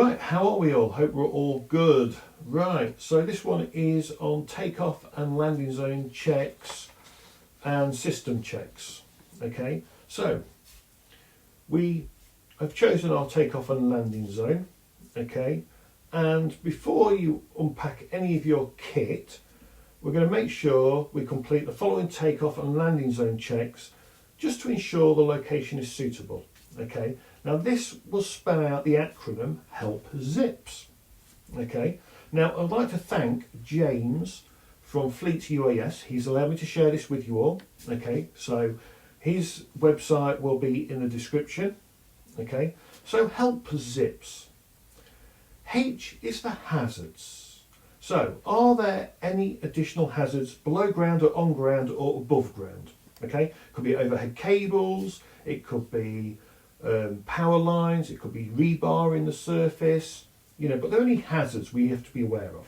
Right, how are we all? Hope we're all good. Right, so this one is on takeoff and landing zone checks and system checks. Okay, so we have chosen our takeoff and landing zone. Okay, and before you unpack any of your kit, we're going to make sure we complete the following takeoff and landing zone checks just to ensure the location is suitable. Okay, now this will spell out the acronym HELPZIPS. Okay, now I'd like to thank James from Fleet UAS. He's allowed me to share this with you all. Okay, so his website will be in the description. Okay, so HELPZIPS. H is for hazards. So are there any additional hazards below ground or on ground or above ground? Okay, could be overhead cables, it could be power lines, it could be rebar in the surface, you know, but there are any hazards we have to be aware of.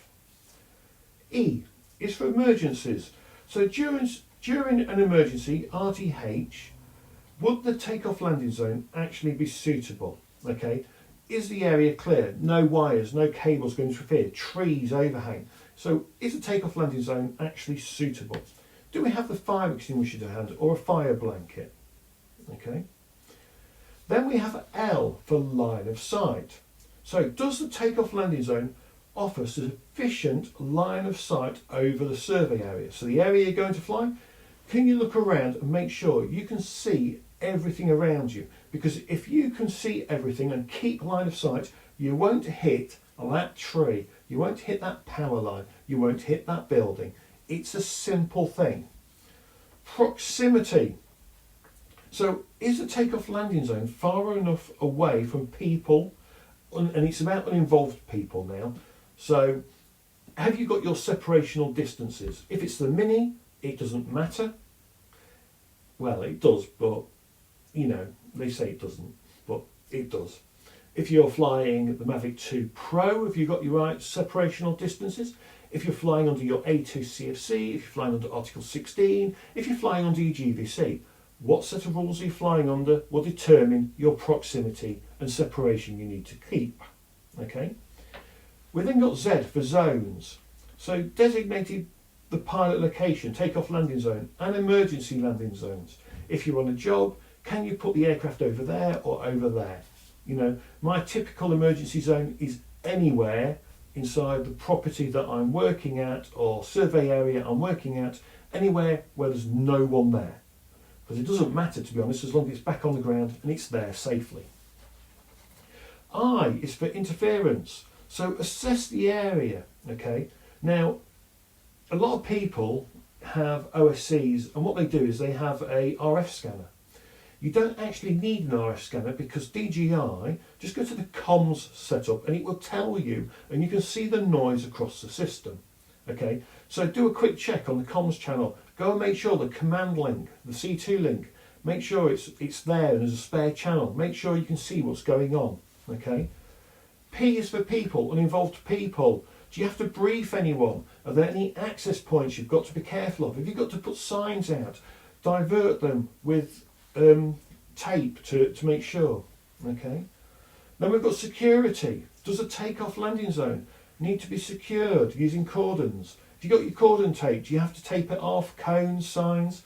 E is for emergencies. So during an emergency, RTH, would the takeoff landing zone actually be suitable? Okay, is the area clear? No wires, no cables going to interfere, trees overhang. So is the takeoff landing zone actually suitable? Do we have the fire extinguisher to hand or a fire blanket? Okay. Then we have L for line of sight. So does the takeoff landing zone offer sufficient line of sight over the survey area? So the area you're going to fly, can you look around and make sure you can see everything around you? Because if you can see everything and keep line of sight, you won't hit that tree, you won't hit that power line, you won't hit that building. It's a simple thing. Proximity. So is the takeoff landing zone far enough away from people? And it's about uninvolved people now. So have you got your separational distances? If it's the Mini, it doesn't matter. Well, it does, but you know, they say it doesn't, but it does. If you're flying the Mavic 2 Pro, have you got your right separational distances? If you're flying under your A2 CofC, if you're flying under Article 16, if you're flying under your GVC, what set of rules are you flying under will determine your proximity and separation you need to keep. Okay. We then got Z for zones. So designated the pilot location, takeoff landing zone and emergency landing zones. If you're on a job, can you put the aircraft over there or over there? You know, my typical emergency zone is anywhere inside the property that I'm working at or survey area I'm working at, anywhere where there's no one there. Because it doesn't matter, to be honest, as long as it's back on the ground and it's there safely. I is for interference. So assess the area. Okay. Now, a lot of people have OSCs, and what they do is they have a RF scanner. You don't actually need an RF scanner because DJI, just go to the comms setup and it will tell you, and you can see the noise across the system. Okay, so do a quick check on the comms channel. Go and make sure the command link, the C2 link, make sure it's there and there's a spare channel. Make sure you can see what's going on. Okay. P is for people, uninvolved people. Do you have to brief anyone? Are there any access points you've got to be careful of? Have you got to put signs out? Divert them with tape to make sure. Okay. Then we've got security. Does a takeoff landing zone need to be secured using cordons? Have you got your cordon tape? Do you have to tape it off? Cones, signs?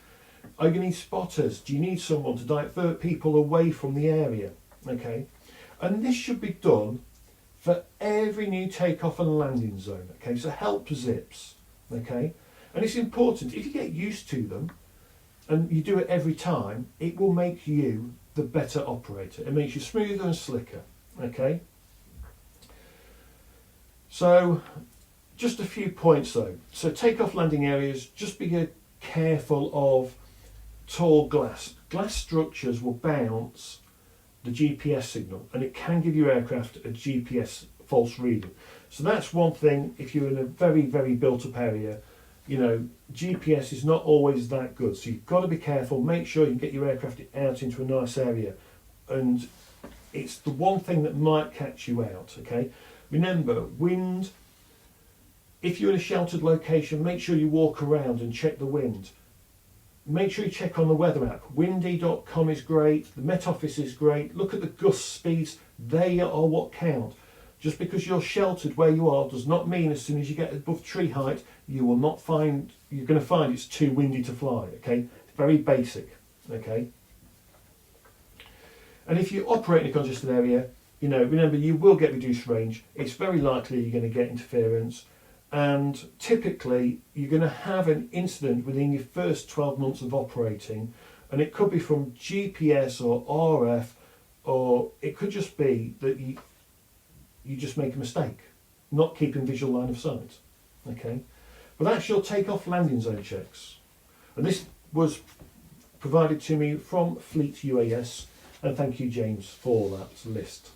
Are you going to need spotters? Do you need someone to divert people away from the area? Okay. And this should be done for every new takeoff and landing zone. Okay, so HELPZIPS. Okay, and it's important, if you get used to them and you do it every time, it will make you the better operator. It makes you smoother and slicker. Okay, so just a few points though. So takeoff landing areas, just be careful of tall glass. Glass structures will bounce the GPS signal and it can give your aircraft a GPS false reading. So that's one thing. If you're in a very, very built up area, you know, GPS is not always that good. So you've got to be careful. Make sure you get your aircraft out into a nice area. And it's the one thing that might catch you out. Okay. Remember, wind. If you're in a sheltered location, make sure you walk around and check the wind. Make sure you check on the weather app. Windy.com is great. The Met Office is great. Look at the gust speeds. They are what count. Just because you're sheltered where you are does not mean as soon as you get above tree height, you're going to find it's too windy to fly, okay? It's very basic, okay? And if you operate in a congested area, you know, remember you will get reduced range. It's very likely you're going to get interference, and typically you're going to have an incident within your first 12 months of operating, and it could be from GPS or RF, or it could just be that you just make a mistake, not keeping visual line of sight, okay? But that's your takeoff landing zone checks. And this was provided to me from Fleet UAS, and thank you, James, for that list.